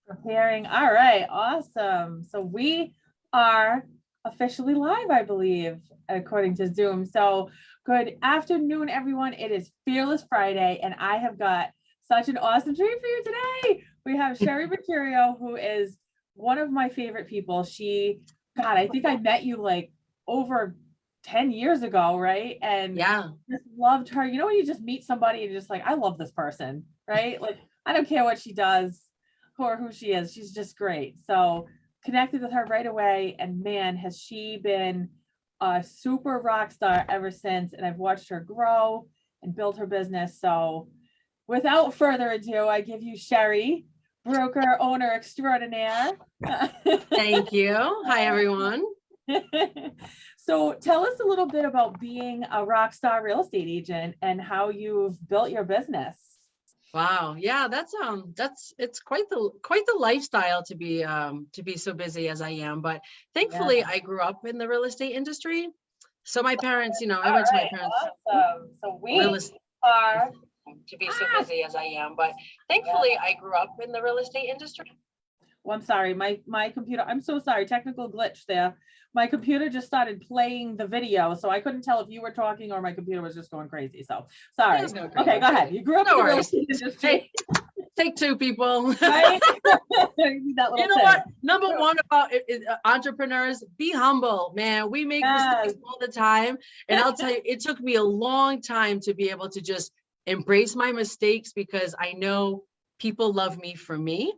Preparing. All right. Awesome. So we are officially live, I believe, according to Zoom. So good afternoon, everyone. It is Fearless Friday, and I have got such an awesome treat for you today. We have Sherri Mercurio, who is one of my favorite people. God, I think I met you like over 10 years ago, right? And Yeah. just loved her. You know, when you just meet somebody and you're just like, I love this person, right? Like, I don't care what she does or who she is. She's just great. So connected with her right away. And man, has she been a super rock star ever since. And I've watched her grow and build her business. So without further ado, I give you Sherri, broker owner extraordinaire. Thank you. Hi, everyone. So tell us a little bit about being a rock star real estate agent and how you've built your business. Wow. Yeah, it's quite the lifestyle to be so busy as I am. But thankfully, Yeah. I grew up in the real estate industry. So my parents, I All went to my right, parents' awesome. So real we estate are to be so busy as I am. But thankfully, I grew up in the real estate industry. Well, I'm sorry, my computer, I'm so sorry, technical glitch there. My computer just started playing the video, so I couldn't tell if you were talking or my computer was just going crazy. So sorry. There's no Okay, go ahead. You grew up in the real worries. estate industry, Take two, people. right? You know what? Number one about entrepreneurs, be humble, man. We make mistakes all the time. And I'll tell you, it took me a long time to be able to just embrace my mistakes because I know people love me for me.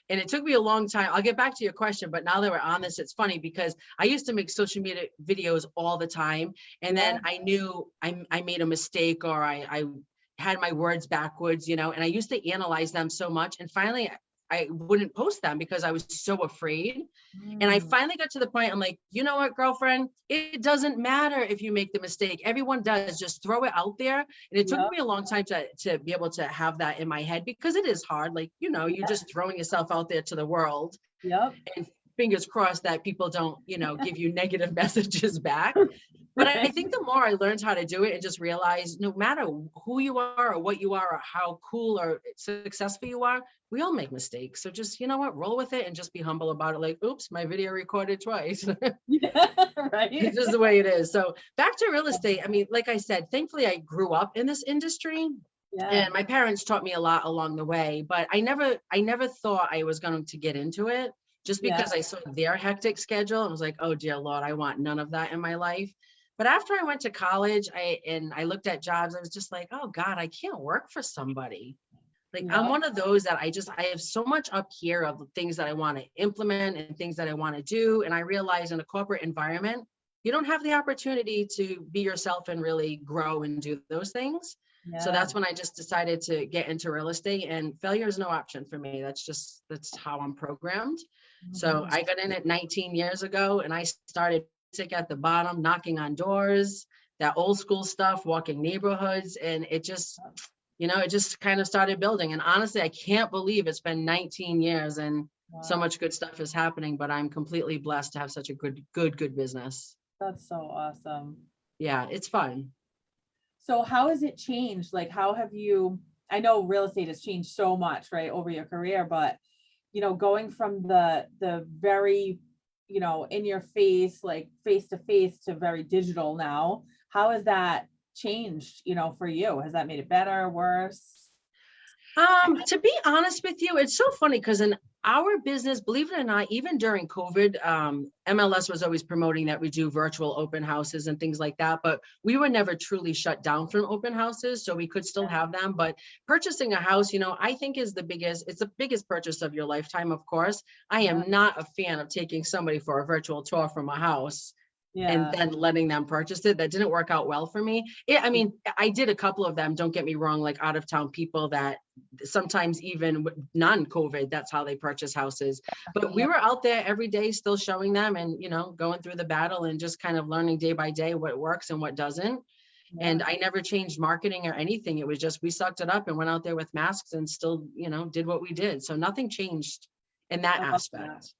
And it took me a long time. I'll get back to your question, but now that we're on this, it's funny because I used to make social media videos all the time. And then I knew I made a mistake or I had my words backwards, and I used to analyze them so much. And finally, I wouldn't post them because I was so afraid. And I finally got to the point, I'm like, you know what, girlfriend, it doesn't matter if you make the mistake. Everyone does. Just throw it out there. And it took me a long time to be able to have that in my head because it is hard. Like, you're just throwing yourself out there to the world. And fingers crossed that people don't, give you negative messages back. But I think the more I learned how to do it and just realize no matter who you are or what you are or how cool or successful you are, we all make mistakes. So just, roll with it and just be humble about it. Like, oops, my video recorded twice. Right. It's just the way it is. So back to real estate. I mean, like I said, thankfully I grew up in this industry. And my parents taught me a lot along the way, but I never thought I was going to get into it just because I saw their hectic schedule and was like, oh dear Lord, I want none of that in my life. But after I went to college, I looked at jobs, I was just like, oh God, I can't work for somebody. Like I'm one of those that I have so much up here of the things that I want to implement and things that I want to do. And I realize in a corporate environment, you don't have the opportunity to be yourself and really grow and do those things. So that's when I just decided to get into real estate, and failure is no option for me. That's how I'm programmed. So I got in it 19 years ago and I started at the bottom, knocking on doors, that old school stuff, walking neighborhoods. And it just kind of started building. And honestly, I can't believe it's been 19 years and so much good stuff is happening, but I'm completely blessed to have such a good business. That's so awesome. Yeah, it's fun. So how has it changed? Like, I know real estate has changed so much, right, over your career, but, going from the very, in your face, like face to face to very digital now, how has that changed, for you? Has that made it better, worse? To be honest with you, it's so funny because in our business, believe it or not, even during COVID, MLS was always promoting that we do virtual open houses and things like that, but we were never truly shut down from open houses. So we could still have them, but purchasing a house, I think it's the biggest purchase of your lifetime. Of course, I am not a fan of taking somebody for a virtual tour from a house. And then letting them purchase it. That didn't work out well for me. I mean, I did a couple of them, don't get me wrong, like out of town people that sometimes even non-COVID, that's how they purchase houses. But we were out there every day still showing them and, going through the battle and just kind of learning day by day what works and what doesn't. And I never changed marketing or anything. It was just, we sucked it up and went out there with masks and still, did what we did. So nothing changed in that aspect.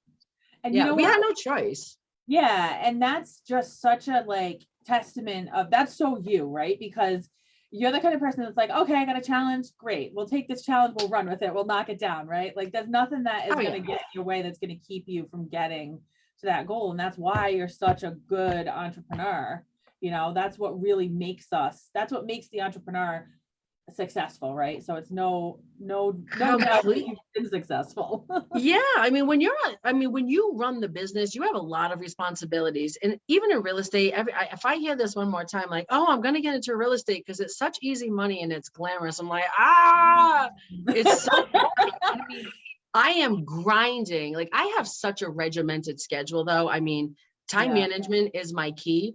And we had no choice. Yeah. And that's just such a testament of that's so you, right? Because you're the kind of person that's like, okay, I got a challenge. Great. We'll take this challenge. We'll run with it. We'll knock it down. Right. Like there's nothing that is Oh, going to yeah. get in your way that's going to keep you from getting to that goal. And that's why you're such a good entrepreneur. You know, that's what really makes us, that's what makes the entrepreneur successful, right? So it's no doubt that you've been successful. Yeah, I mean, when you run the business, you have a lot of responsibilities, and even in real estate, if I hear this one more time, like, oh, I'm gonna get into real estate because it's such easy money and it's glamorous. I'm like, it's so hard. I mean, I am grinding. Like, I have such a regimented schedule, though. I mean, time management is my key.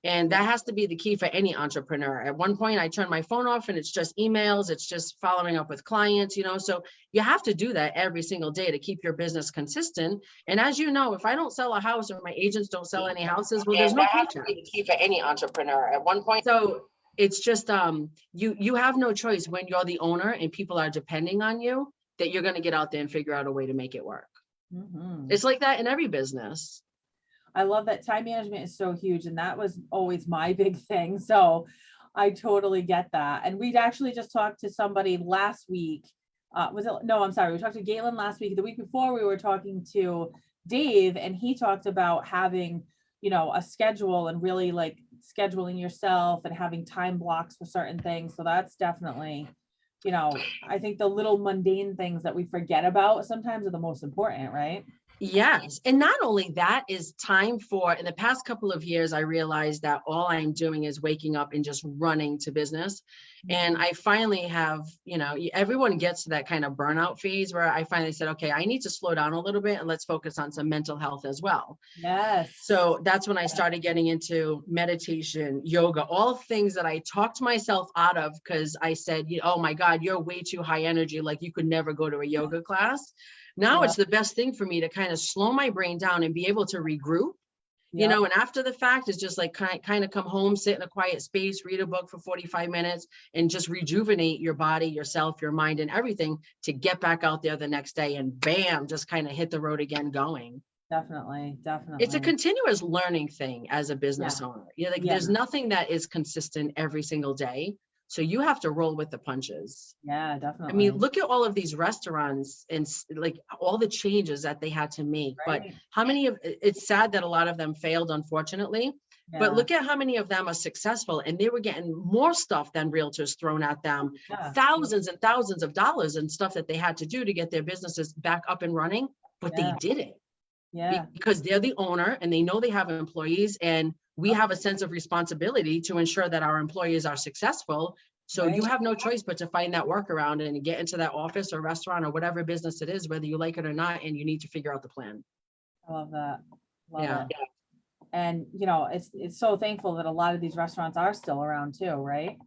And that has to be the key for any entrepreneur. At one point, I turn my phone off and it's just emails. It's just following up with clients, so you have to do that every single day to keep your business consistent. And as you know, if I don't sell a house or my agents don't sell any houses, well, there's no paycheck. The key for any entrepreneur at one point. So it's just, you have no choice when you're the owner and people are depending on you, that you're going to get out there and figure out a way to make it work. Mm-hmm. It's like that in every business. I love that time management is so huge. And that was always my big thing. So I totally get that. And we'd actually just talked to somebody last week. No, I'm sorry. We talked to Galen last week. The week before we were talking to Dave, and he talked about having, a schedule and really like scheduling yourself and having time blocks for certain things. So that's definitely, I think the little mundane things that we forget about sometimes are the most important, right? Yes. And not only that, is time for, in the past couple of years, I realized that all I'm doing is waking up and just running to business. And I finally have, everyone gets to that kind of burnout phase where I finally said, okay, I need to slow down a little bit and let's focus on some mental health as well. Yes. So that's when I started getting into meditation, yoga, all things that I talked myself out of because I said, oh my God, you're way too high energy. Like you could never go to a yoga class. Now it's the best thing for me to kind of slow my brain down and be able to regroup, and after the fact is just like kind of come home, sit in a quiet space, read a book for 45 minutes and just rejuvenate your body, yourself, your mind and everything to get back out there the next day and bam, just kind of hit the road again going. Definitely. It's a continuous learning thing as a business owner. There's nothing that is consistent every single day. So you have to roll with the punches. Yeah, definitely. I mean, look at all of these restaurants and like all the changes that they had to make. Right. But how many it's sad that a lot of them failed, unfortunately. Yeah. But look at how many of them are successful and they were getting more stuff than realtors thrown at them, thousands and thousands of dollars and stuff that they had to do to get their businesses back up and running. But they did it. Yeah. Because they're the owner and they know they have employees and we have a sense of responsibility to ensure that our employees are successful. So you have no choice but to find that workaround and get into that office or restaurant or whatever business it is, whether you like it or not, and you need to figure out the plan. I love that. Love it. And it's so thankful that a lot of these restaurants are still around too, right?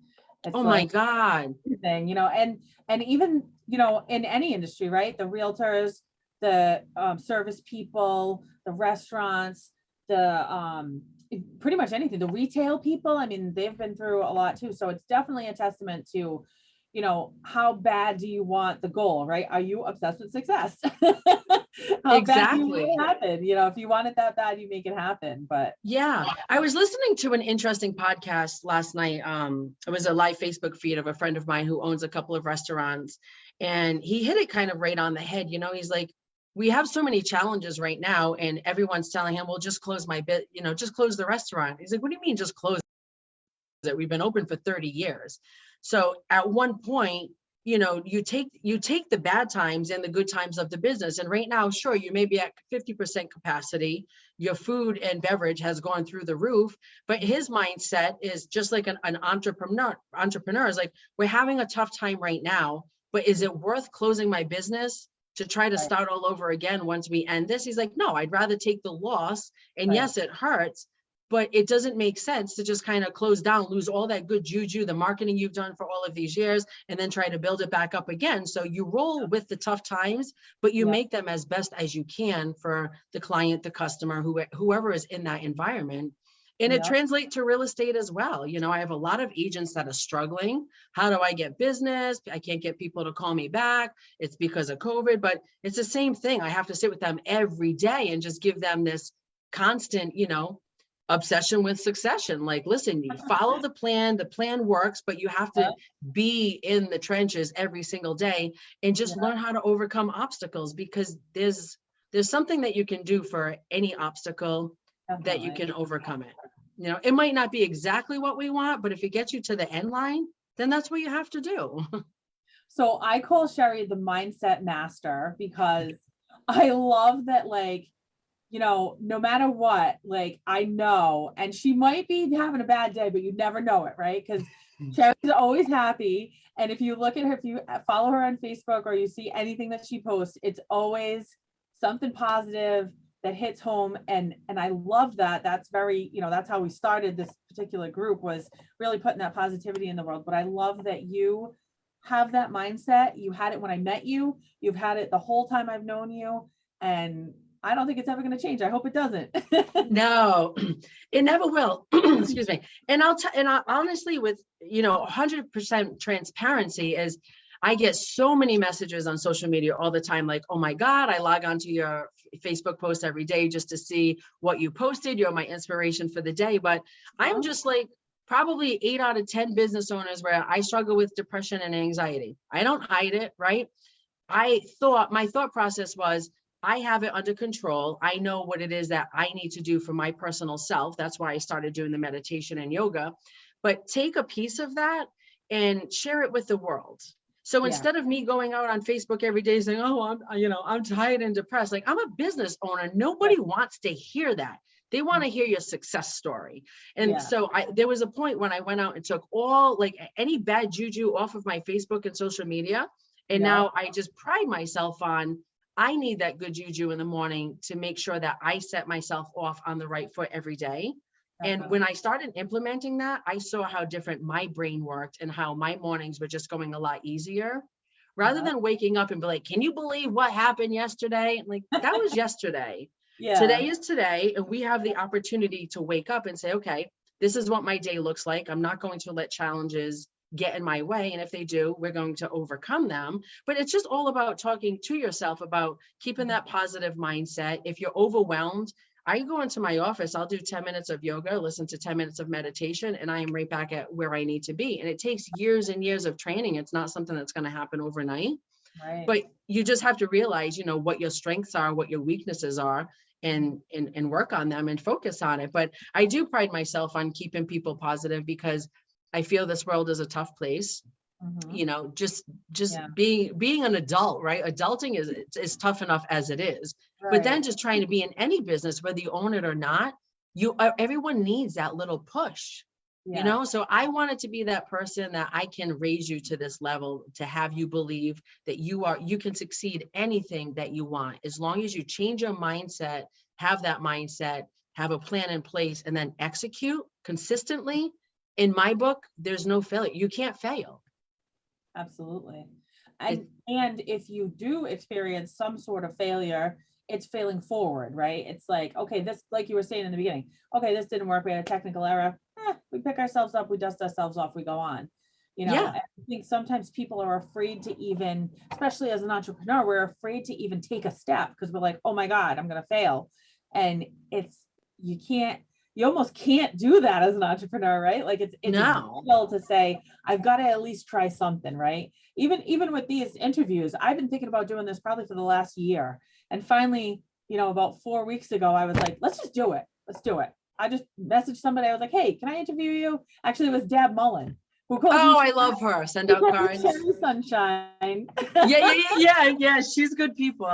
It's my God. Thing, and even, in any industry, right? The realtors, the service people, the restaurants, the pretty much anything, the retail people, I mean, they've been through a lot too. So it's definitely a testament to, how bad do you want the goal, right? Are you obsessed with success? How bad do you want it happen? If you want it that bad, you make it happen. But yeah, I was listening to an interesting podcast last night. It was a live Facebook feed of a friend of mine who owns a couple of restaurants, and he hit it kind of right on the head. He's like, we have so many challenges right now and everyone's telling him, well, just close my bit, just close the restaurant. He's like, what do you mean just close it? We've been open for 30 years. So at one point, you take the bad times and the good times of the business. And right now, sure, you may be at 50% capacity. Your food and beverage has gone through the roof, but his mindset is just like an entrepreneur is like, we're having a tough time right now, but is it worth closing my business to try to start all over again once we end this? He's like, no, I'd rather take the loss. And yes, it hurts, but it doesn't make sense to just kind of close down, lose all that good juju, the marketing you've done for all of these years, and then try to build it back up again. So you roll with the tough times, but you make them as best as you can for the client, the customer, whoever is in that environment. And it translates to real estate as well. I have a lot of agents that are struggling. How do I get business? I can't get people to call me back. It's because of COVID, but it's the same thing. I have to sit with them every day and just give them this constant, obsession with succession. Like, listen, you follow the plan works, but you have to be in the trenches every single day and just learn how to overcome obstacles, because there's something that you can do for any obstacle that you can overcome it. You know, it might not be exactly what we want, but if it gets you to the end line, then that's what you have to do. So I call Sherri the mindset master, because I love that, like, you know, no matter what, like, I know, and she might be having a bad day, but you never know it, right? Because Sherri's always happy. And if you look at her, if you follow her on Facebook or you see anything that she posts, it's always something positive that hits home. And I love that. That's very, you know, that's how we started this particular group, was really putting that positivity in the world. But I love that you have that mindset. You had it when I met you. You've had it the whole time I've known you. And I don't think it's ever going to change. I hope it doesn't. No, it never will. Excuse me. And I honestly, with, you know, 100% transparency, is I get so many messages on social media all the time. Like, oh my God, I log onto your Facebook post every day just to see what you posted. You're my inspiration for the day. But I'm just like probably 8 out of 10 business owners where I struggle with depression and anxiety. I don't hide it, right? My thought process was, I have it under control. I know what it is that I need to do for my personal self. That's why I started doing the meditation and yoga. But take a piece of that and share it with the world. So instead of me going out on Facebook every day saying, oh, I'm tired and depressed, like, I'm a business owner. Nobody wants to hear that. They want to hear your success story. And so there was a point when I went out and took all, like, any bad juju off of my Facebook and social media. And now I just pride myself on, I need that good juju in the morning to make sure that I set myself off on the right foot every day. And when I started implementing that, I saw how different my brain worked and how my mornings were just going a lot easier. Rather than waking up and be like, can you believe what happened yesterday? Like, that was yesterday. Today is today. And we have the opportunity to wake up and say, okay, this is what my day looks like. I'm not going to let challenges get in my way. And if they do, we're going to overcome them. But it's just all about talking to yourself about keeping that positive mindset. If you're overwhelmed, I go into my office, I'll do 10 minutes of yoga, listen to 10 minutes of meditation, and I am right back at where I need to be. And it takes years and years of training. It's not something that's going to happen overnight. Right. But you just have to realize, you know, what your strengths are, what your weaknesses are, and work on them and focus on it. But I do pride myself on keeping people positive, because I feel this world is a tough place. You know, just being an adult, right? Adulting is tough enough as it is, but then just trying to be in any business, whether you own it or not, everyone needs that little push, you know? So I wanted to be that person that I can raise you to this level, to have you believe that you can succeed anything that you want, as long as you change your mindset, have that mindset, have a plan in place, and then execute consistently. In my book, there's no failure. You can't fail. Absolutely. And if you do experience some sort of failure, it's failing forward, right? It's like, okay, this, like you were saying in the beginning, okay, this didn't work. We had a technical error. We pick ourselves up, we dust ourselves off, we go on. You know, I think sometimes people are afraid to even, especially as an entrepreneur, we're afraid to even take a step, because we're like, oh my God, I'm going to fail. And you almost can't do that as an entrepreneur, right? Like, it's no to say, I've got to at least try something, right? Even with these interviews, I've been thinking about doing this probably for the last year. And finally, you know, about 4 weeks ago, I was like, let's just do it. Let's do it. I just messaged somebody. I was like, hey, can I interview you? Actually, it was Deb Mullen. I love her. Send out cards. Sunshine. Yeah. She's good people.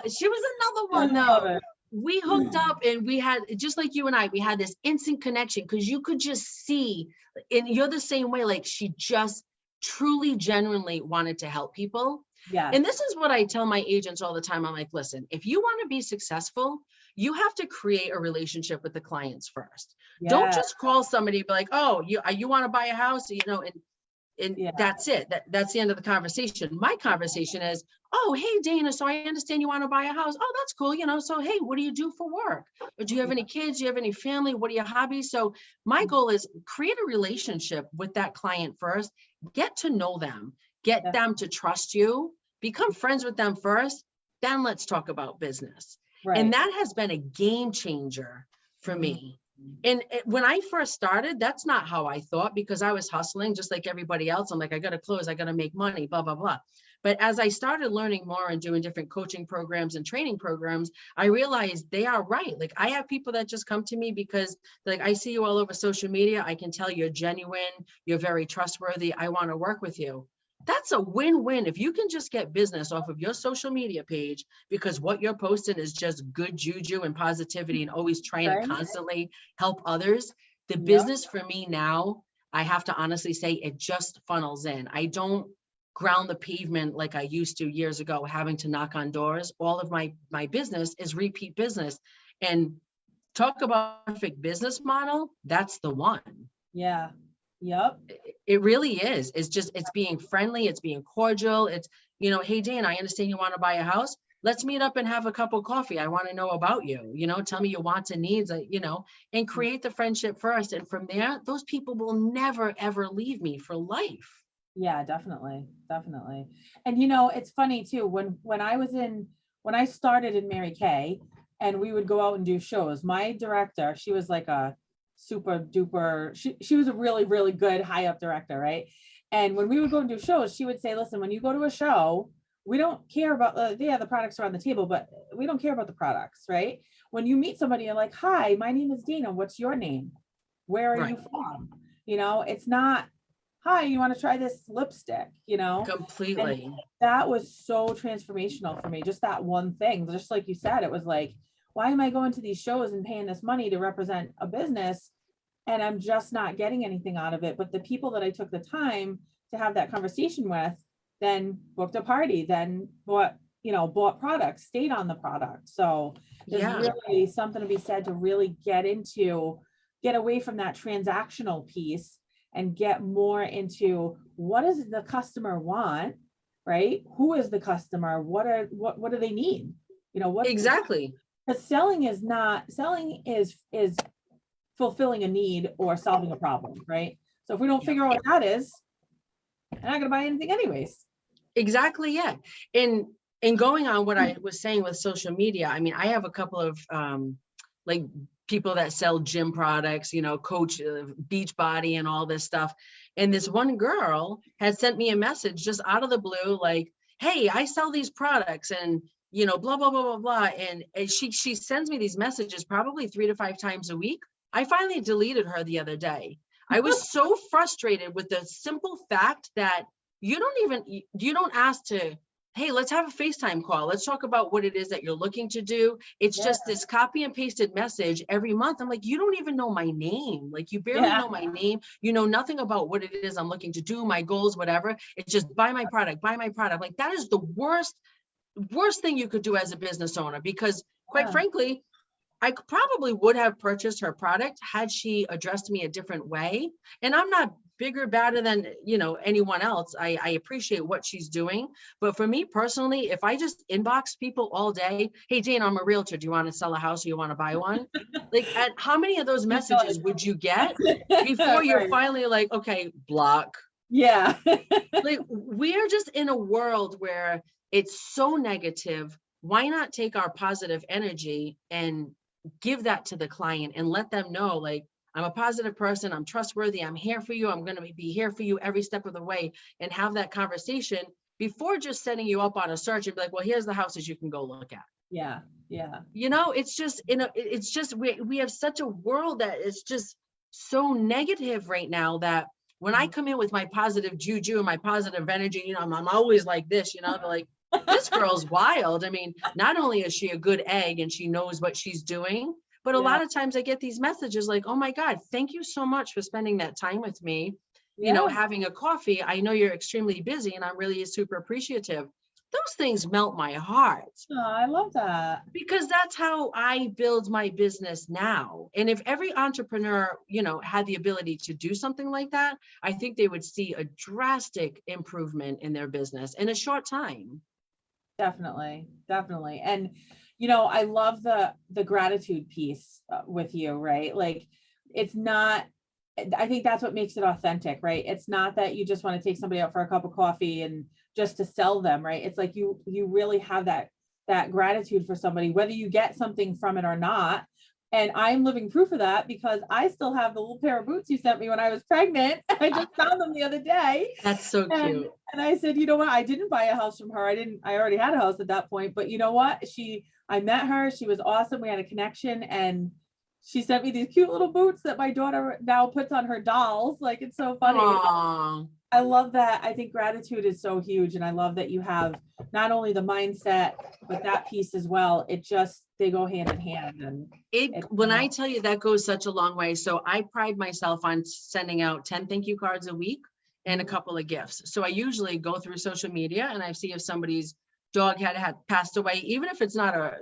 She was another one though. We hooked up and we had, just like you and I, we had this instant connection, because you could just see, and you're the same way, like, she just truly, genuinely wanted to help people. Yeah. And this is what I tell my agents all the time. I'm like, listen, if you want to be successful, you have to create a relationship with the clients first. Don't just call somebody and be like, oh, you want to buy a house, you know, and that's it. That's the end of the conversation. My conversation is, oh, hey, Dana, so I understand you want to buy a house. Oh, that's cool. You know, so, hey, what do you do for work? Or do you have any kids? Do you have any family? What are your hobbies? So my goal is create a relationship with that client first, get to know them, get them to trust you, become friends with them first. Then let's talk about business. Right. And that has been a game changer for me. And when I first started, that's not how I thought, because I was hustling just like everybody else. I'm like, I got to close, I got to make money, blah, blah, blah. But as I started learning more and doing different coaching programs and training programs, I realized they are right. Like, I have people that just come to me because, like, I see you all over social media. I can tell you're genuine. You're very trustworthy. I want to work with you. That's a win-win. If you can just get business off of your social media page because what you're posting is just good juju and positivity and always trying to Right? constantly help others. The Yep. business for me now, I have to honestly say, it just funnels in. I don't ground the pavement like I used to years ago, having to knock on doors. All of my business is repeat business. And talk about perfect business model, that's the one. Yeah. Yep. It really is. It's just, it's being friendly, it's being cordial. It's, hey, Dan, I understand you want to buy a house. Let's meet up and have a cup of coffee. I want to know about you, tell me your wants and needs, and create the friendship first. And from there, those people will never, ever leave me for life. Yeah, definitely. Definitely. And it's funny too, when I started in Mary Kay and we would go out and do shows, my director, she was like a super duper, she was a really, really good high up director, right? And when we would go and do shows, she would say, listen, when you go to a show, we don't care about the products are on the table, but we don't care about the products, right? When you meet somebody, you're like, hi, my name is Dina. What's your name? Where are you Right. from? It's not, hi, you want to try this lipstick, And Completely. that was so transformational for me. Just that one thing, just like you said, it was like, why am I going to these shows and paying this money to represent a business? And I'm just not getting anything out of it. But the people that I took the time to have that conversation with, then booked a party, then bought products, stayed on the product. So there's Yeah. really something to be said to really get away from that transactional piece and get more into what does the customer want, right? Who is the customer? What do they need? Exactly. Because selling is fulfilling a need or solving a problem, right? So if we don't figure out what that is, I'm not gonna buy anything anyways. Exactly. Yeah. And going on what I was saying with social media, I mean, I have a couple of like people that sell gym products, Coach, Beach Body and all this stuff. And this one girl had sent me a message just out of the blue, like, hey, I sell these products and blah, blah, blah, blah, blah. And she sends me these messages probably 3 to 5 times a week. I finally deleted her the other day. I was so frustrated with the simple fact that you don't ask to, hey, let's have a FaceTime call. Let's talk about what it is that you're looking to do. It's just this copy and pasted message every month. I'm like, you don't even know my name. Like, you barely know my name. You know nothing about what it is I'm looking to do, my goals, whatever. It's just buy my product, buy my product. Like, that is the worst thing you could do as a business owner, because quite frankly, I probably would have purchased her product had she addressed me a different way. And I'm not bigger, badder than, anyone else. I appreciate what she's doing. But for me personally, if I just inbox people all day, hey, Jane, I'm a realtor. Do you want to sell a house or you want to buy one? Like, how many of those messages would you get before you're Right. finally like, okay, block? Yeah. Like, we are just in a world where it's so negative. Why not take our positive energy and give that to the client and let them know, like, I'm a positive person, I'm trustworthy, I'm here for you, I'm going to be here for you every step of the way, and have that conversation before just setting you up on a search and be like, well, here's the houses you can go look at. Yeah. Yeah. It's just, we have such a world that is just so negative right now, that when I come in with my positive juju and my positive energy, I'm always like this, they're like, this girl's wild. I mean, not only is she a good egg and she knows what she's doing, but a lot of times I get these messages like, oh my God, thank you so much for spending that time with me, having a coffee. I know you're extremely busy and I'm really super appreciative. Those things melt my heart. Oh, I love that. Because that's how I build my business now. And if every entrepreneur, had the ability to do something like that, I think they would see a drastic improvement in their business in a short time. Definitely. Definitely. And, I love the gratitude piece with you, right? Like, it's not, I think that's what makes it authentic, right? It's not that you just want to take somebody out for a cup of coffee and just to sell them, right? It's like you really have that gratitude for somebody, whether you get something from it or not, And I'm living proof of that because I still have the little pair of boots you sent me when I was pregnant. I just found them the other day. That's so And, cute. and I said, you know what? I didn't buy a house from her. I already had a house at that point, but you know what? I met her. She was awesome. We had a connection, and she sent me these cute little boots that my daughter now puts on her dolls. Like, it's so funny. Aww. I love that. I think gratitude is so huge. And I love that you have not only the mindset, but that piece as well. They go hand in hand. And When I tell you, that goes such a long way. So I pride myself on sending out 10 thank you cards a week and a couple of gifts. So I usually go through social media and I see if somebody's dog had passed away, even if it's not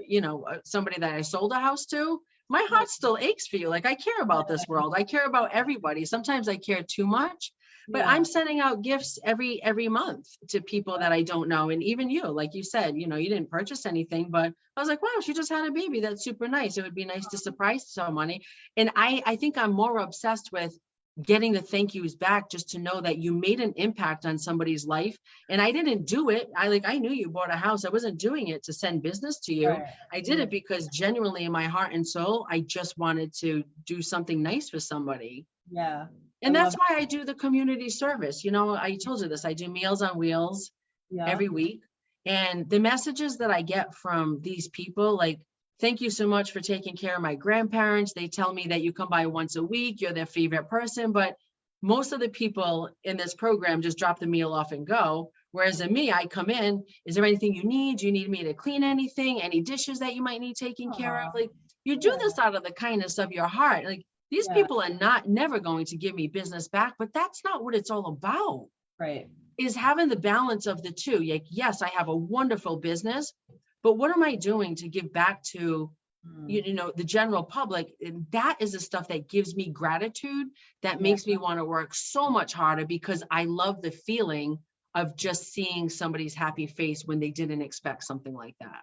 somebody that I sold a house to. My heart still aches for you. Like, I care about this world. I care about everybody. Sometimes I care too much. But I'm sending out gifts every month to people that I don't know. And even you, like you said, you didn't purchase anything, but I was like, wow, she just had a baby. That's super nice. It would be nice to surprise somebody. And I think I'm more obsessed with getting the thank yous back, just to know that you made an impact on somebody's life. And I didn't do it. I knew you bought a house. I wasn't doing it to send business to you. Right. I did it because genuinely in my heart and soul, I just wanted to do something nice for somebody. Yeah. And that's why I do the community service. I told you this, I do Meals on Wheels every week. And the messages that I get from these people, like, thank you so much for taking care of my grandparents. They tell me that you come by once a week, you're their favorite person. But most of the people in this program just drop the meal off and go. Whereas in me, I come in, is there anything you need? Do you need me to clean anything? Any dishes that you might need taken care of? Like, you do this out of the kindness of your heart. Like, these people are never going to give me business back, but that's not what it's all about. Right. Is having the balance of the two. Like, yes, I have a wonderful business, but what am I doing to give back to, the general public? And that is the stuff that gives me gratitude, that makes me want to work so much harder, because I love the feeling of just seeing somebody's happy face when they didn't expect something like that.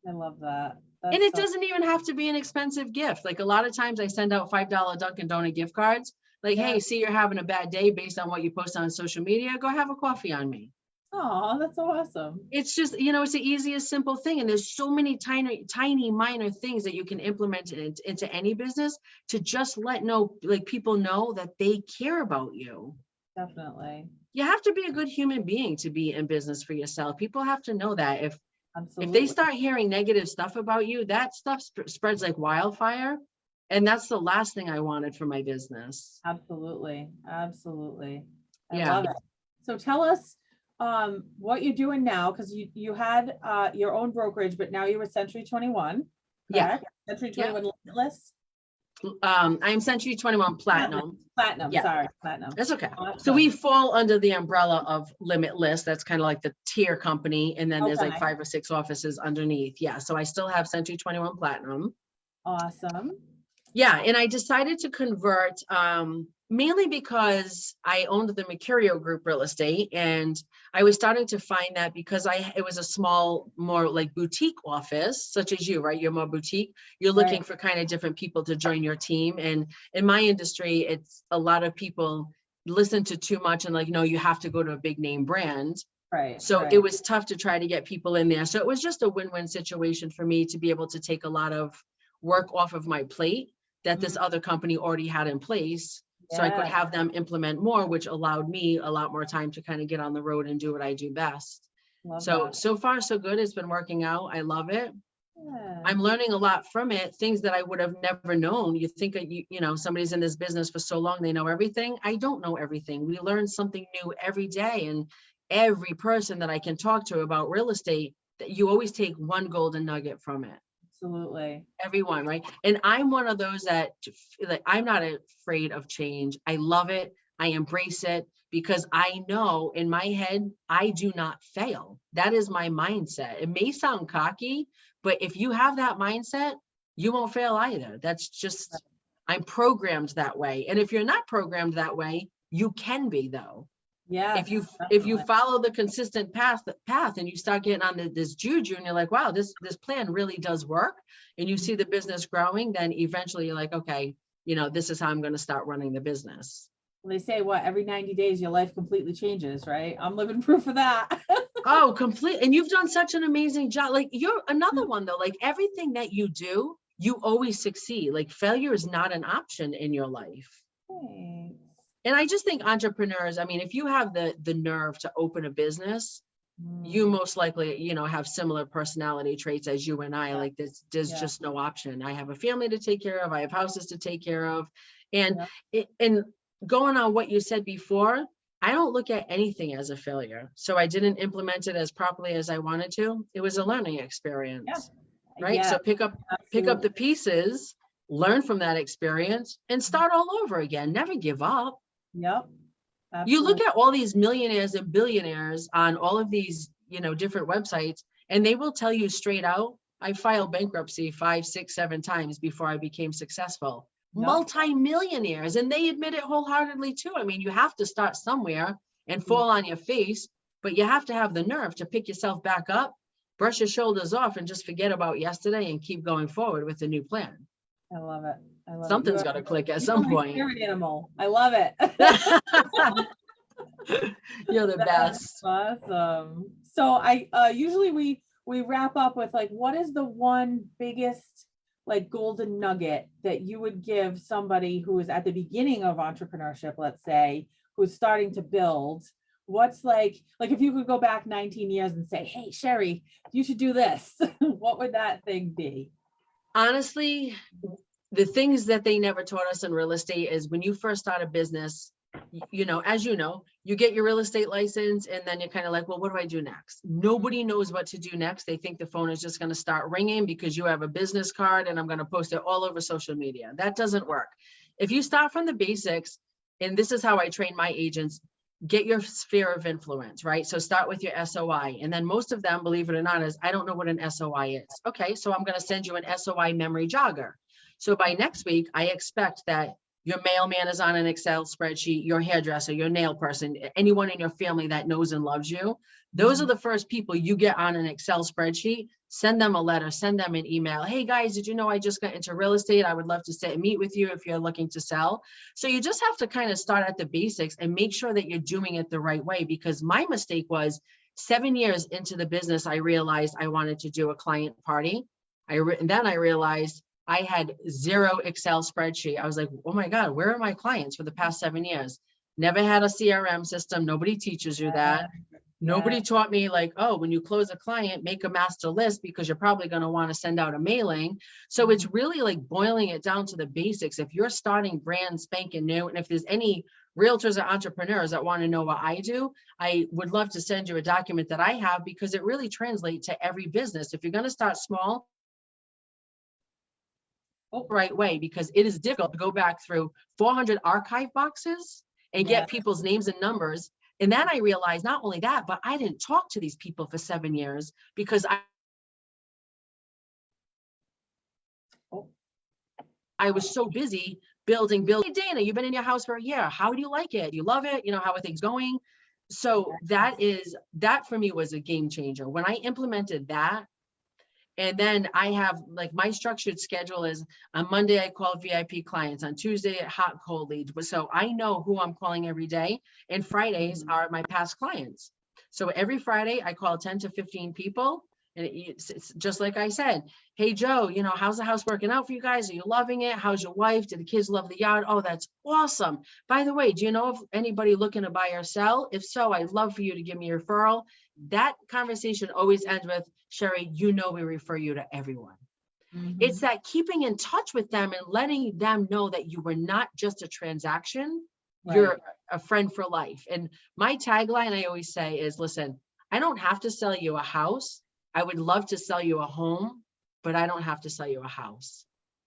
I love that. And it doesn't even have to be an expensive gift. Like, a lot of times I send out $5 Dunkin' Donut gift cards. Like, hey, see, you're having a bad day based on what you post on social media. Go have a coffee on me. Oh, that's so awesome. It's just, it's the easiest, simple thing. And there's so many tiny, minor things that you can implement into any business to just people know that they care about you. Definitely. You have to be a good human being to be in business for yourself. People have to know that. If Absolutely. they start hearing negative stuff about you, that stuff spreads like wildfire. And that's the last thing I wanted for my business. Absolutely. Absolutely. I Yeah. love it. So tell us what you're doing now, because you had your own brokerage, but now you're with Century 21. Correct? Yeah. Century 21 Limitless. I'm Century 21 Platinum. Platinum. Yeah. Sorry, Platinum. That's okay. Awesome. So we fall under the umbrella of Limitless. That's kind of like the tier company. And then there's like 5 or 6 offices underneath. Yeah. So I still have Century 21 Platinum. Awesome. Yeah. And I decided to convert mainly because I owned the Mercurio Group real estate. And I was starting to find that because it was a small, more like boutique office, such as you, right? You're more boutique. You're looking for kind of different people to join your team. And in my industry, it's a lot of people listen to too much and like, no, you have to go to a big name brand. Right. So it was tough to try to get people in there. So it was just a win-win situation for me to be able to take a lot of work off of my plate that this other company already had in place. So I could have them implement more, which allowed me a lot more time to kind of get on the road and do what I do best. So far, so good. It's been working out. I love it. Yeah. I'm learning a lot from it, things that I would have never known. You think, somebody's in this business for so long, they know everything. I don't know everything. We learn something new every day. And every person that I can talk to about real estate, that you always take one golden nugget from it. Absolutely. Everyone, right? And I'm one of those that I'm not afraid of change. I love it. I embrace it because I know in my head, I do not fail. That is my mindset. It may sound cocky, but if you have that mindset, you won't fail either. That's just, I'm programmed that way. And if you're not programmed that way, you can be though. Yeah. If you follow the consistent path and you start getting on this juju and you're like, wow, this plan really does work, and you see the business growing, then eventually you're like, okay, this is how I'm going to start running the business. Well, they say every 90 days your life completely changes, right? I'm living proof of that. Oh, complete. And you've done such an amazing job. Like, you're another one though, like everything that you do, you always succeed. Like failure is not an option in your life. Thanks. And I just think entrepreneurs, I mean, if you have the nerve to open a business, you most likely, you know, have similar personality traits as you and I. Yeah. Like there's Yeah. just no option. I have a family to take care of. I have houses to take care of. And Yeah. and going on what you said before, I don't look at anything as a failure. So I didn't implement it as properly as I wanted to. It was a learning experience, right? Yeah. So pick up Absolutely. the pieces, learn from that experience, and start all over again. Never give up. Yep. You look Absolutely. at all these millionaires and billionaires on all of these, you know, different websites, and they will tell you straight out, I filed bankruptcy 5, 6, 7 times before I became successful. Yep. Multi-millionaires, and they admit it wholeheartedly too. I mean, you have to start somewhere and fall on your face, but you have to have the nerve to pick yourself back up, brush your shoulders off, and just forget about yesterday and keep going forward with a new plan. I love it. I love it. Something's got to click at You're some my point. spirit animal. I love it. You're the That's best. awesome. So I usually we wrap up with like, what is the one biggest like golden nugget that you would give somebody who is at the beginning of entrepreneurship, let's say, who's starting to build? What's like if you could go back 19 years and say, hey, Sherri, you should do this. What would that thing be? Honestly, the things that they never taught us in real estate is when you first start a business, you know, as you know, you get your real estate license and then you're kind of like, well, what do I do next? Nobody knows what to do next. They think the phone is just going to start ringing because you have a business card and I'm going to post it all over social media. That doesn't work. If you start from the basics, and this is how I train my agents, get your sphere of influence, right? So start with your SOI. And then most of them, believe it or not, is I don't know what an SOI is. Okay, so I'm going to send you an SOI memory jogger. So by next week, I expect that your mailman is on an Excel spreadsheet, your hairdresser, your nail person, anyone in your family that knows and loves you. Those are the first people you get on an Excel spreadsheet. Send them a letter, send them an email. Hey guys, did you know I just got into real estate? I would love to sit and meet with you if you're looking to sell. So you just have to kind of start at the basics and make sure that you're doing it the right way. Because my mistake was 7 years into the business, I realized I wanted to do a client party. And then I realized I had 0 Excel spreadsheet. I was like, oh my God, where are my clients for the past 7 years? Never had a CRM system. Nobody teaches you that. Nobody taught me like, oh, when you close a client, make a master list because you're probably going to want to send out a mailing. So it's really like boiling it down to the basics. If you're starting brand spanking new, and if there's any realtors or entrepreneurs that want to know what I do, I would love to send you a document that I have because it really translates to every business. If you're going to start small, right way, because it is difficult to go back through 400 archive boxes and get people's names and numbers. And then I realized not only that, but I didn't talk to these people for 7 years because I was so busy building. Hey, Dana, you've been in your house for a year. How do you like it? Do you love it? You know, how are things going? So that for me was a game changer. When I implemented that, and then I have like my structured schedule is on Monday, I call VIP clients, on Tuesday, hot cold leads. So I know who I'm calling every day, and Fridays are my past clients. So every Friday I call 10 to 15 people. And it's just like I said, hey, Joe, you know, how's the house working out for you guys? Are you loving it? How's your wife? Did the kids love the yard? Oh, that's awesome. By the way, do you know of anybody looking to buy or sell? If so, I'd love for you to give me a referral. That conversation always ends with, Sherri, you know, we refer you to everyone. It's that keeping in touch with them and letting them know that you were not just a transaction, you're a friend for life. And my tagline I always say is, listen, I don't have to sell you a house. I would love to sell you a home, but I don't have to sell you a house.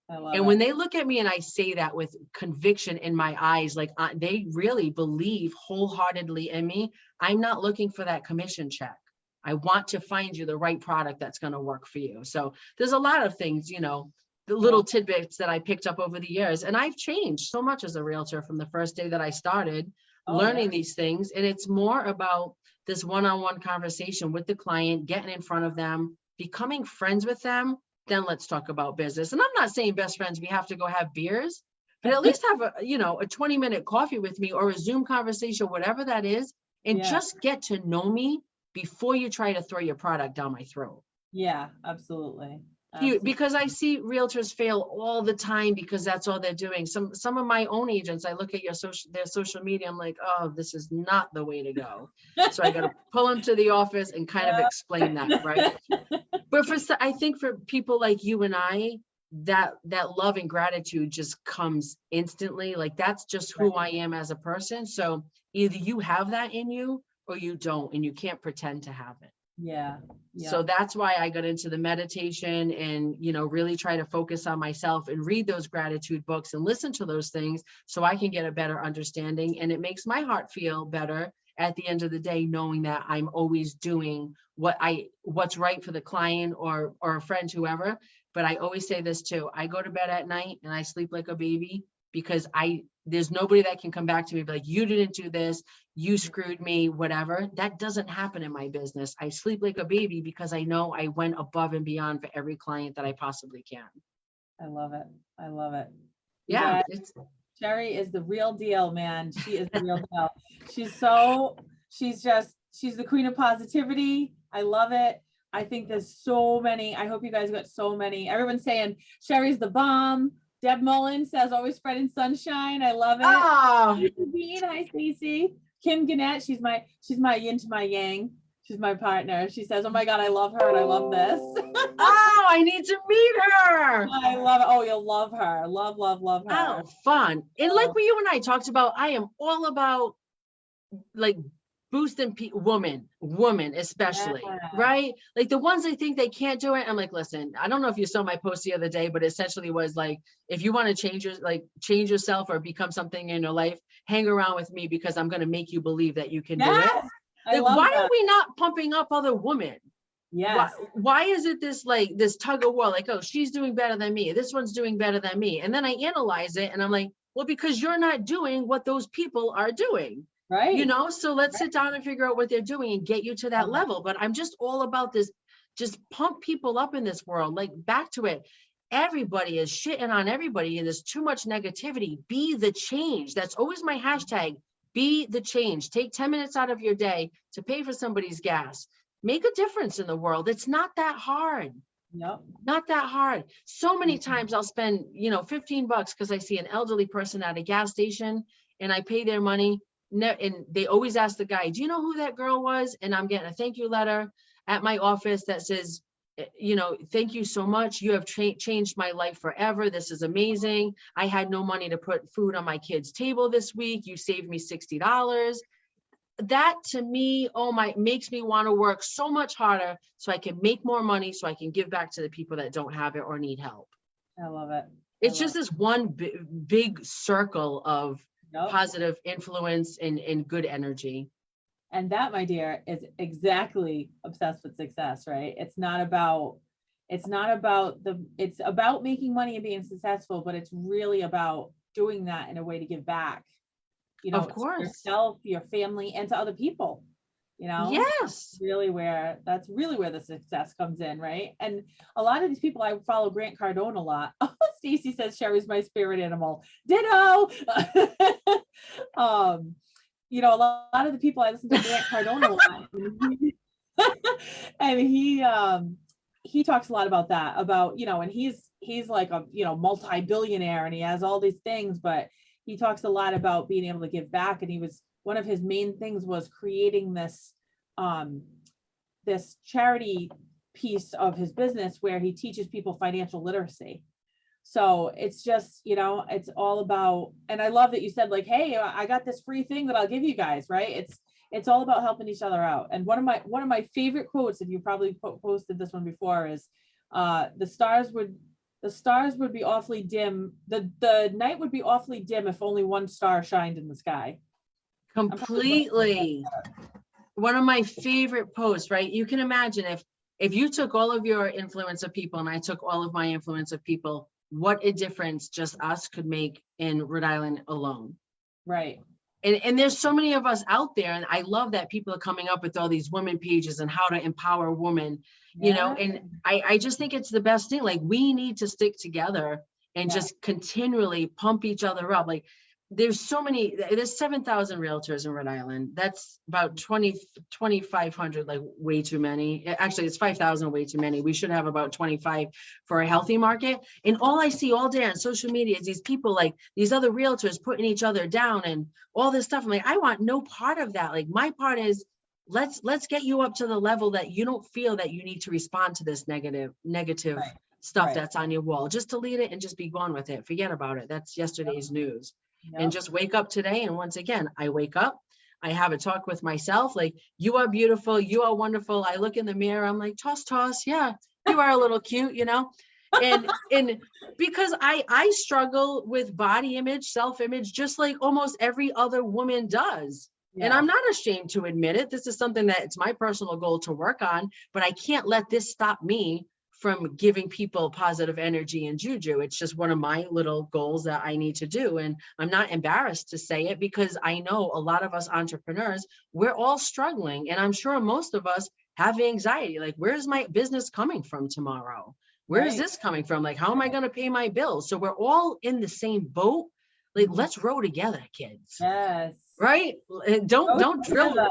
And when they look at me and I say that with conviction in my eyes, like they really believe wholeheartedly in me, I'm not looking for that commission check. I want to find you the right product that's going to work for you. So there's a lot of things, you know, the little tidbits that I picked up over the years. And I've changed so much as a realtor from the first day that I started learning these things. And it's more about this one-on-one conversation with the client, getting in front of them, becoming friends with them. Then let's talk about business. And I'm not saying best friends, we have to go have beers, but at least have a 20-minute coffee with me or a Zoom conversation, whatever that is, and just get to know me before you try to throw your product down my throat. Yeah, absolutely. Huge, Absolutely. because I see realtors fail all the time because that's all they're doing. Some of my own agents, I look at their social media, I'm like, oh, this is not the way to go. So I got to pull them to the office and kind of explain that, right? But I think for people like you and I, that love and gratitude just comes instantly. Like that's just who I am as a person. So either you have that in you or you don't, and you can't pretend to have it. Yeah. Yeah. So that's why I got into the meditation and, really try to focus on myself and read those gratitude books and listen to those things so I can get a better understanding. And it makes my heart feel better at the end of the day, knowing that I'm always doing what's right for the client or a friend, whoever. But I always say this too. I go to bed at night and I sleep like a baby because there's nobody that can come back to me and be like, you didn't do this, you screwed me, whatever. That doesn't happen in my business. I sleep like a baby because I know I went above and beyond for every client that I possibly can. I love it. I love it. Yeah. Sherri is the real deal, man. She is the real deal. She's the queen of positivity. I love it. I think there's so many. I hope you guys got so many. Everyone's saying Sherri's the bomb. Deb Mullen says always spreading sunshine. I love it. Oh, Bean, hi Stacy. Kim Gannett, she's my yin to my yang. She's my partner. She says, oh my God, I love her and I love this. Oh, I need to meet her. I love it. Oh, you'll love her. Love, love, love her. Oh, fun. And like what you and I talked about, I am all about like boosting women especially, right? Like the ones I think they can't do it. I'm like, listen, I don't know if you saw my post the other day, but essentially was like, if you want to change yourself or become something in your life, hang around with me because I'm going to make you believe that you can do it. Like, why are we not pumping up other women? Yes. Why is it this tug of war? Like, oh, she's doing better than me. This one's doing better than me. And then I analyze it and I'm like, well, because you're not doing what those people are doing. Right. So let's sit down and figure out what they're doing and get you to that level. But I'm just all about this, just pump people up in this world. Like back to it. Everybody is shitting on everybody and there's too much negativity. Be the change. That's always my hashtag. Be the change. Take 10 minutes out of your day to pay for somebody's gas. Make a difference in the world. It's not that hard. Yep. Not that hard. So many times I'll spend, $15 because I see an elderly person at a gas station and I pay their money. And they always ask the guy, do you know who that girl was? And I'm getting a thank you letter at my office that says, thank you so much. You have changed my life forever. This is amazing. I had no money to put food on my kids' table this week. You saved me $60. That to me, makes me want to work so much harder so I can make more money so I can give back to the people that don't have it or need help. I love it. It's just this one big circle of positive influence and good energy. And that, my dear, is exactly obsessed with success, right? It's about making money and being successful, but it's really about doing that in a way to give back, of course, to yourself, your family, and to other people. Yes, that's really where the success comes in, right? And a lot of these people, I follow Grant Cardone a lot. Oh, Stacy says Sherri's my spirit animal. Ditto. A lot of the people I listen to Grant Cardone a lot, and he talks a lot about that, and he's like a multi-billionaire and he has all these things, but he talks a lot about being able to give back. And one of his main things was creating this charity piece of his business where he teaches people financial literacy. So it's just, it's all about, and I love that you said like, hey, I got this free thing that I'll give you guys, right? It's all about helping each other out. And one of my favorite quotes, and you probably posted this one before, is the stars would be awfully dim. The night would be awfully dim if only one star shined in the sky. Completely. One of my favorite posts, right? You can imagine if you took all of your influence of people and I took all of my influence of people, what a difference just us could make in Rhode Island alone. Right. And there's so many of us out there. And I love that people are coming up with all these women pages and how to empower women, and I just think it's the best thing. Like we need to stick together and just continually pump each other up. Like there's so many, there's 7,000 realtors in Rhode Island. That's about 2,500, like way too many. Actually, it's 5,000, way too many. We should have about 25 for a healthy market. And all I see all day on social media is these people, like these other realtors putting each other down and all this stuff. I'm like, I want no part of that. Like my part is, let's get you up to the level that you don't feel that you need to respond to this negative Right. stuff Right. that's on your wall. Just delete it and just be gone with it. Forget about it. That's yesterday's news. And Yep. just wake up today. And once again, I wake up, I have a talk with myself, like, you are beautiful, you are wonderful. I look in the mirror, I'm like, toss, toss. Yeah, you are a little cute, you know? And because I struggle with body image, self-image, just like almost every other woman does. And I'm Yes. not ashamed to admit it. This is something that it's my personal goal to work on, but I can't let this stop me from giving people positive energy and juju. It's just one of my little goals that I need to do. And I'm not embarrassed to say it because I know a lot of us entrepreneurs, we're all struggling. And I'm sure most of us have anxiety. Like, where's my business coming from tomorrow? Where is Right. this coming from? Like, how am I going to pay my bills? So we're all in the same boat. Like, Mhm. let's row together, kids. Yes. Right? Don't drill Together.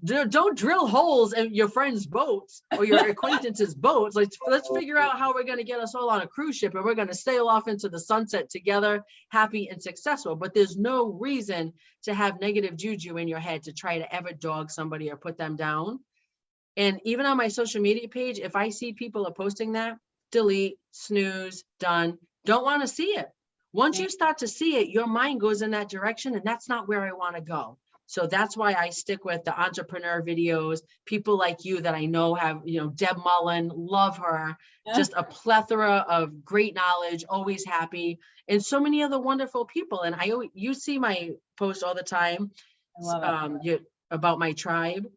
don't drill holes in your friends' boats or your acquaintances' boats. Let's figure out how we're going to get us all on a cruise ship and we're going to sail off into the sunset together, happy and successful. But there's no reason to have negative juju in your head to try to ever dog somebody or put them down. And even on my social media page, if I see people are posting that, delete, snooze, done. Don't want to see it. Once you start to see it, your mind goes in that direction, and that's not where I want to go. So that's why I stick with the entrepreneur videos, people like you that I know have, Deb Mullen, love her, Yeah. just a plethora of great knowledge, always happy, and so many other wonderful people. And you see my post all the time, I love it. about my tribe.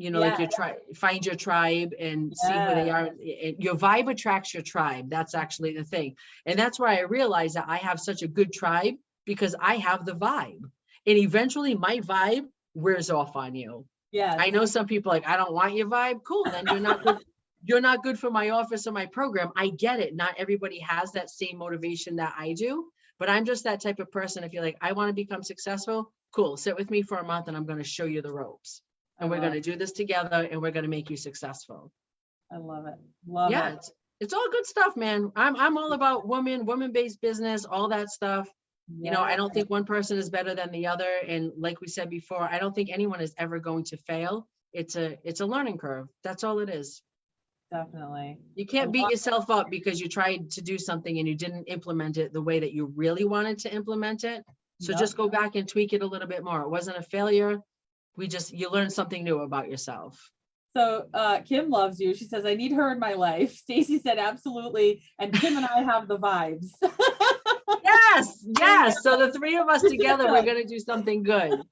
Like Yeah. find your tribe and see who they are. Your vibe attracts your tribe. That's actually the thing. And that's why I realized that I have such a good tribe, because I have the vibe. And eventually my vibe wears off on you. Yes. I know some people like, I don't want your vibe. Cool. Then you're not good. You're not good for my office or my program. I get it. Not everybody has that same motivation that I do, but I'm just that type of person. If you're like, I want to become successful, cool. Sit with me for a month and I'm going to show you the ropes. And we're going to do this together and we're going to make you successful. I love it. Love it. It's all good stuff, man. I'm all about woman-based business, all that stuff. Yeah. I don't think one person is better than the other. And like we said before, I don't think anyone is ever going to fail. It's a learning curve. That's all it is. Definitely. You can't beat yourself up because you tried to do something and you didn't implement it the way that you really wanted to implement it. So just go back and tweak it a little bit more. It wasn't a failure. You learn something new about yourself. So Kim loves you. She says, I need her in my life. Stacy said, absolutely. And Kim and I have the vibes. Yes. So the three of us together, we're going to do something good.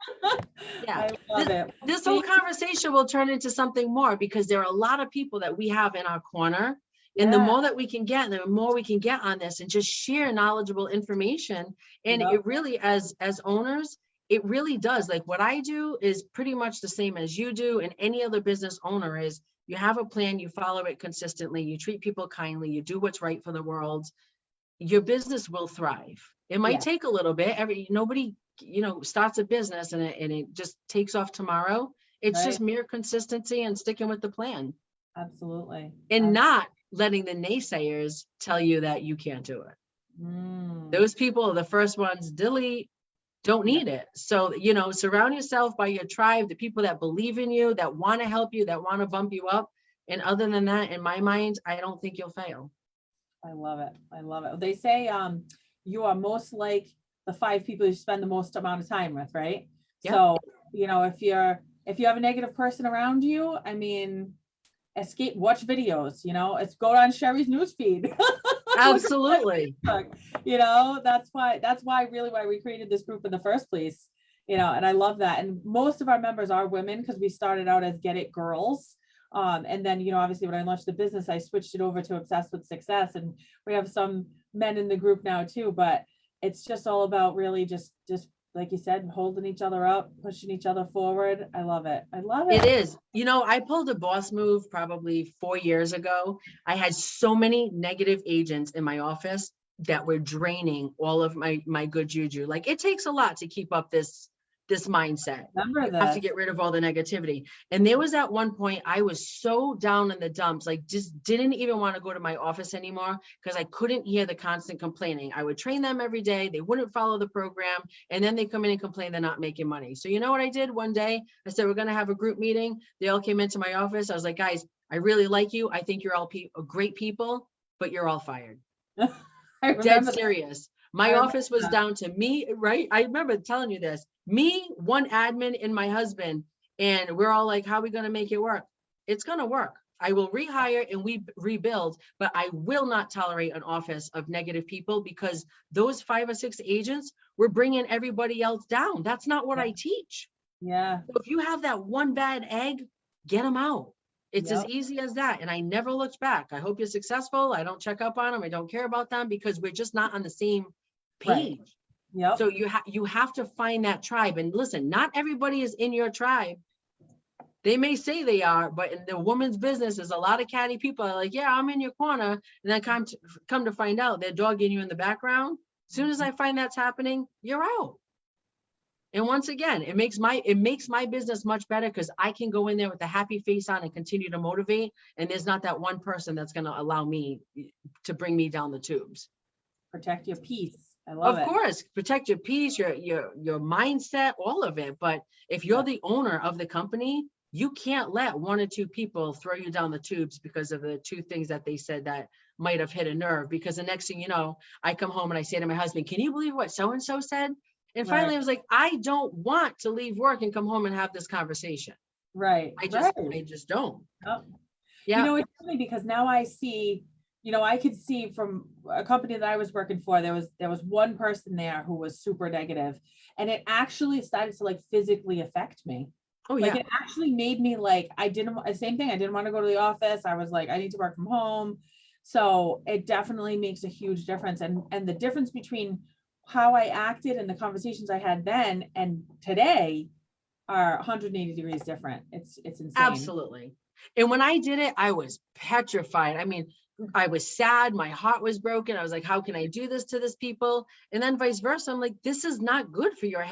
Yeah. I love it. This whole conversation will turn into something more because there are a lot of people that we have in our corner. And the more that we can get, the more we can get on this and just share knowledgeable information. And it really, as owners, it really does. Like what I do is pretty much the same as you do. And any other business owner is, you have a plan, you follow it consistently, you treat people kindly, you do what's right for the world. Your business will thrive. It might take a little bit. Nobody, starts a business and it just takes off tomorrow. It's just mere consistency and sticking with the plan. Absolutely. And not letting the naysayers tell you that you can't do it. Those people are the first ones, delete. Don't need it. So, surround yourself by your tribe, the people that believe in you, that want to help you, that want to bump you up. And other than that, in my mind, I don't think you'll fail. I love it. I love it. They say you are most like the 5 people you spend the most amount of time with, right? Yeah. So, if you have a negative person around you, I mean, watch videos, it's go on Sherri's newsfeed. Absolutely. That's why we created this group in the first place, and I love that. And most of our members are women because we started out as Get It Girls. And then, obviously when I launched the business, I switched it over to Obsessed with Success, and we have some men in the group now too, but it's just all about really just like you said, holding each other up, pushing each other forward. I love it. I love it. It is. I pulled a boss move probably 4 years ago. I had so many negative agents in my office. that were draining all of my good juju. Like, it takes a lot to keep up this mindset. Remember You have to this. get rid of all the negativity. And there was at one point, I was so down in the dumps, like just didn't even want to go to my office anymore because I couldn't hear the constant complaining. I would train them every day. They wouldn't follow the program. And then they come in and complain they're not making money. So you know what I did one day? I said, we're going to have a group meeting. They all came into my office. I was like, guys, I really like you. I think you're all great people, but you're all fired. I Dead remember that. serious. My office was down to me, right? I remember telling you this. Me, one admin, and my husband, and we're all like, how are we going to make it work? It's going to work. I will rehire and we rebuild, but I will not tolerate an office of negative people because those 5 or 6 agents were bringing everybody else down. That's not what I teach. Yeah. So if you have that one bad egg, get them out. It's as easy as that. And I never looked back. I hope you're successful. I don't check up on them. I don't care about them because we're just not on the same page. Right. Yep. So you have to find that tribe. And listen, not everybody is in your tribe. They may say they are, but in the woman's business, there's a lot of catty people are like, yeah, I'm in your corner. And then come to find out they're dogging you in the background. As soon as I find that's happening, you're out. And once again, it makes my business much better because I can go in there with a happy face on and continue to motivate. And there's not that one person that's going to allow me to bring me down the tubes. Protect your peace. I love it. Of course, protect your peace, your mindset, all of it. But if you're the owner of the company, you can't let 1 or 2 people throw you down the tubes because of the 2 things that they said that might have hit a nerve. Because the next thing you know, I come home and I say to my husband, can you believe what so-and-so said? And finally, I was like, I don't want to leave work and come home and have this conversation. Right. I just don't. Yep. Yeah. You know, it's funny because now I see, I could see from a company that I was working for, there was one person there who was super negative, and it actually started to like physically affect me. Oh, like yeah. it actually made me like, same thing. I didn't want to go to the office. I was like, I need to work from home. So it definitely makes a huge difference. And the difference between how I acted and the conversations I had then and today are 180 degrees different. It's insane. Absolutely. And when I did it, I was petrified. I mean, I was sad. My heart was broken. I was like, how can I do this to this people? And then vice versa. I'm like, this is not good for your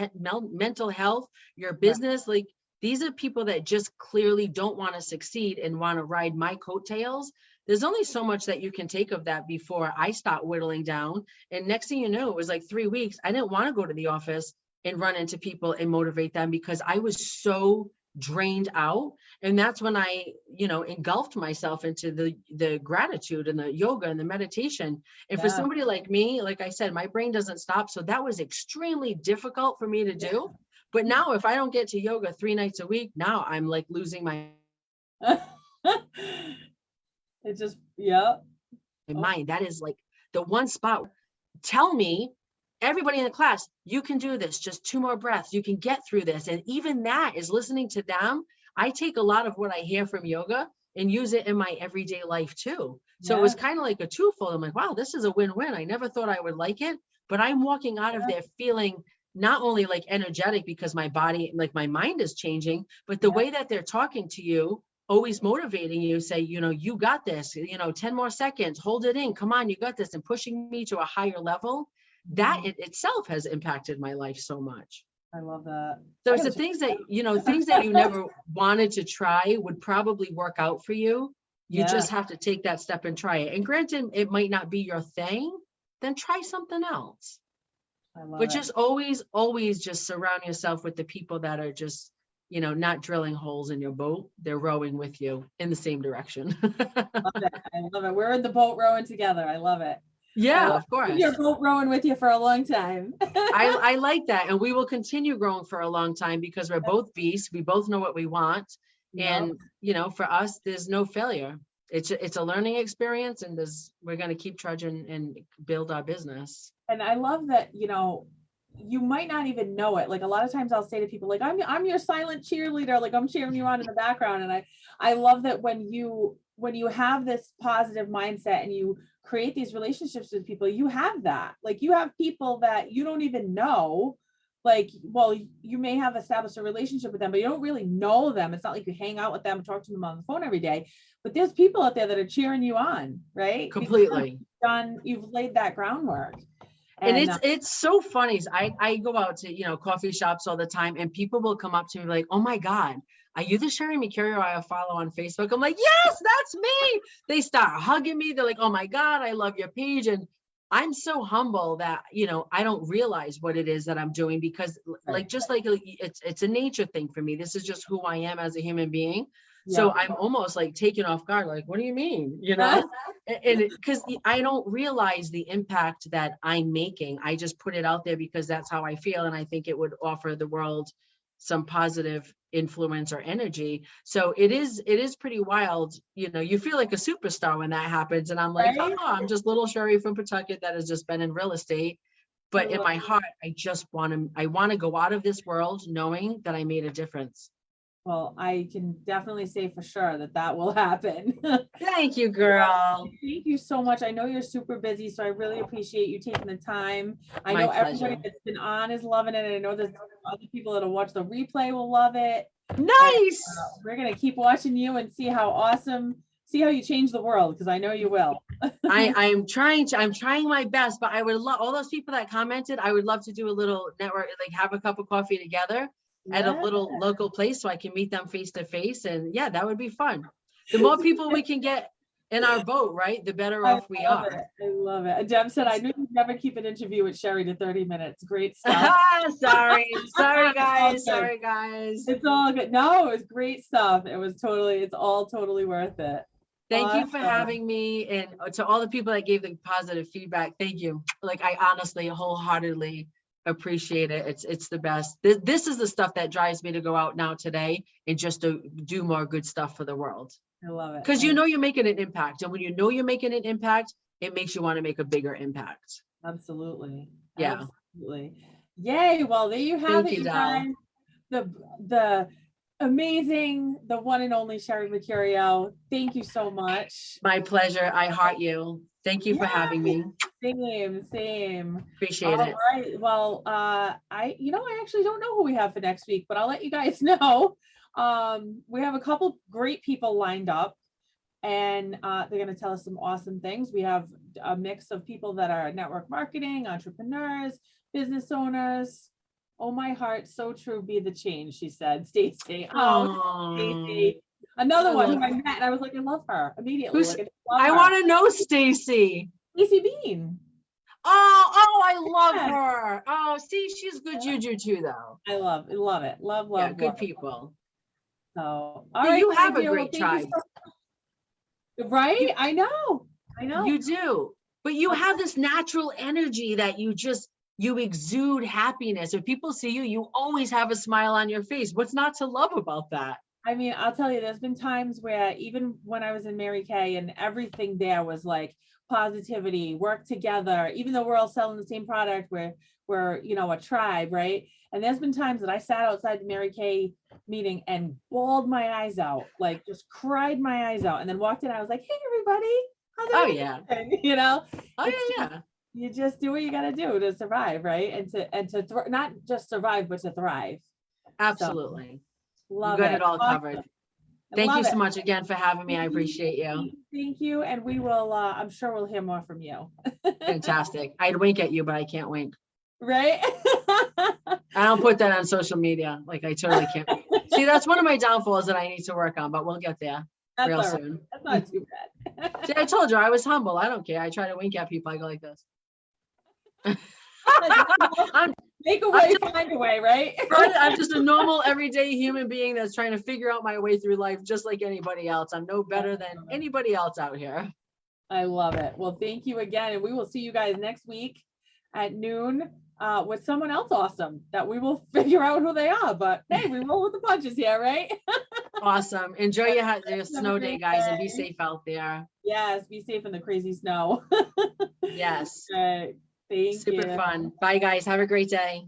mental health, your business. Like, these are people that just clearly don't want to succeed and want to ride my coattails. There's only so much that you can take of that before I start whittling down. And next thing you know, it was like 3 weeks. I didn't want to go to the office and run into people and motivate them because I was so drained out. And that's when I, engulfed myself into the gratitude and the yoga and the meditation. And for somebody like me, like I said, my brain doesn't stop. So that was extremely difficult for me to do. But now if I don't get to yoga 3 nights a week, now I'm like losing my It just, mind. That is like the one spot. Tell me, everybody in the class, you can do this. Just 2 more breaths. You can get through this. And even that is listening to them. I take a lot of what I hear from yoga and use it in my everyday life too. So it was kind of like a twofold. I'm like, wow, this is a win-win. I never thought I would like it, but I'm walking out of there feeling not only like energetic because my body, like my mind is changing, but the way that they're talking to you, always motivating you, say, you got this, 10 more seconds, hold it in, come on, you got this, and pushing me to a higher level. That itself has impacted my life so much. I love that. So it's the things that, things that you never wanted to try would probably work out for you. You just have to take that step and try it. And granted, it might not be your thing, then try something else. But just always just surround yourself with the people that are just, not drilling holes in your boat. They're rowing with you in the same direction. I love it. We're in the boat rowing together. I love it. Yeah, of course. Your boat rowing with you for a long time. I like that. And we will continue growing for a long time because we're both beasts. We both know what we want. And, for us, there's no failure. It's a learning experience, and we're going to keep trudging and build our business. And I love that, you might not even know it. Like a lot of times I'll say to people, like, I'm your silent cheerleader. Like I'm cheering you on in the background. And I love that when you have this positive mindset and you create these relationships with people, you have that. Like you have people that you don't even know. Like, well, you may have established a relationship with them, but you don't really know them. It's not like you hang out with them and talk to them on the phone every day, but there's people out there that are cheering you on, right? Completely. you've laid that groundwork. And it's so funny. I go out to, coffee shops all the time, and people will come up to me like, oh my God, are you the Sherri Mercurio I follow on Facebook? I'm like, yes, that's me. They start hugging me. They're like, oh my God, I love your page. And I'm so humble that, I don't realize what it is that I'm doing, because like, just like it's a nature thing for me. This is just who I am as a human being. So I'm almost like taken off guard. Like, what do you mean? And because I don't realize the impact that I'm making. I just put it out there because that's how I feel. And I think it would offer the world some positive influence or energy. So it is pretty wild. You feel like a superstar when that happens. And I'm like, oh, I'm just little Sherri from Pawtucket that has just been in real estate. But in my heart, I want to go out of this world knowing that I made a difference. Well, I can definitely say for sure that will happen. Thank you, girl. Thank you so much. I know you're super busy, so I really appreciate you taking the time. I know everybody that's been on is loving it. And I know there's other people that'll watch the replay will love it. Nice. And, we're going to keep watching you and see how you change the world, because I know you will. I'm trying my best, but I would love all those people that commented. I would love to do a little network, like have a cup of coffee together at a little local place so I can meet them face to face. And yeah, that would be fun. The more people we can get in our boat, right, the better off we are. I love it. Deb said, I knew you'd never keep an interview with Sherri to 30 minutes. Great stuff. Sorry guys. It's all good. No, it was great stuff. It's all totally worth it. Thank you for having me. And to all the people that gave the positive feedback, thank you. Like, I honestly, wholeheartedly appreciate it. It's the best. This is the stuff that drives me to go out now today and just to do more good stuff for the world. I love it. Because you're making an impact. And when you're making an impact, it makes you want to make a bigger impact. Absolutely. Yeah. Absolutely. Yay. Well, there you have it, you guys. The amazing, the one and only Sherri Mercurio. Thank you so much. My pleasure. I heart you. Thank you for having me. Same. Appreciate it. All right. Well, I actually don't know who we have for next week, but I'll let you guys know. We have a couple great people lined up, and they're going to tell us some awesome things. We have a mix of people that are network marketing, entrepreneurs, business owners. Oh, my heart, so true. Be the change, she said. Stacy. Stacy. Another one who I met, and I was like, I love her immediately. I want to know Stacy. Stacy Bean. Oh, I love her. Oh, see, she's good juju too, though. I love it. Love. Yeah, good people. So, all right. You have a great tribe. Right? I know. You do. But you have this natural energy that you exude happiness. If people see you, you always have a smile on your face. What's not to love about that? I mean, I'll tell you, there's been times where even when I was in Mary Kay and everything there was like positivity, work together, even though we're all selling the same product, we're a tribe, right? And there's been times that I sat outside the Mary Kay meeting and bawled my eyes out, like just cried my eyes out, and then walked in. I was like, hey, everybody. Oh, yeah. Yeah. You just do what you got to do to survive, right? And to not just survive, but to thrive. Absolutely. So, love you got it all covered. Thank you so much again for having me. I appreciate you. Thank you. And we will, I'm sure we'll hear more from you. Fantastic. I'd wink at you, but I can't wink. Right? I don't put that on social media. Like, I totally can't. See, that's one of my downfalls that I need to work on, but we'll get there real soon. That's not too bad. See, I told you I was humble. I don't care. I try to wink at people. I go like this. Make a way, find a way, right? I'm just a normal, everyday human being that's trying to figure out my way through life just like anybody else. I'm no better than anybody else out here. I love it. Well, thank you again. And we will see you guys next week at noon with someone else awesome that we will figure out who they are. But hey, we roll with the punches here, right? Awesome. Enjoy your snow day, guys, and be safe out there. Yes, be safe in the crazy snow. Yes. Thank you. Super fun. Bye, guys. Have a great day.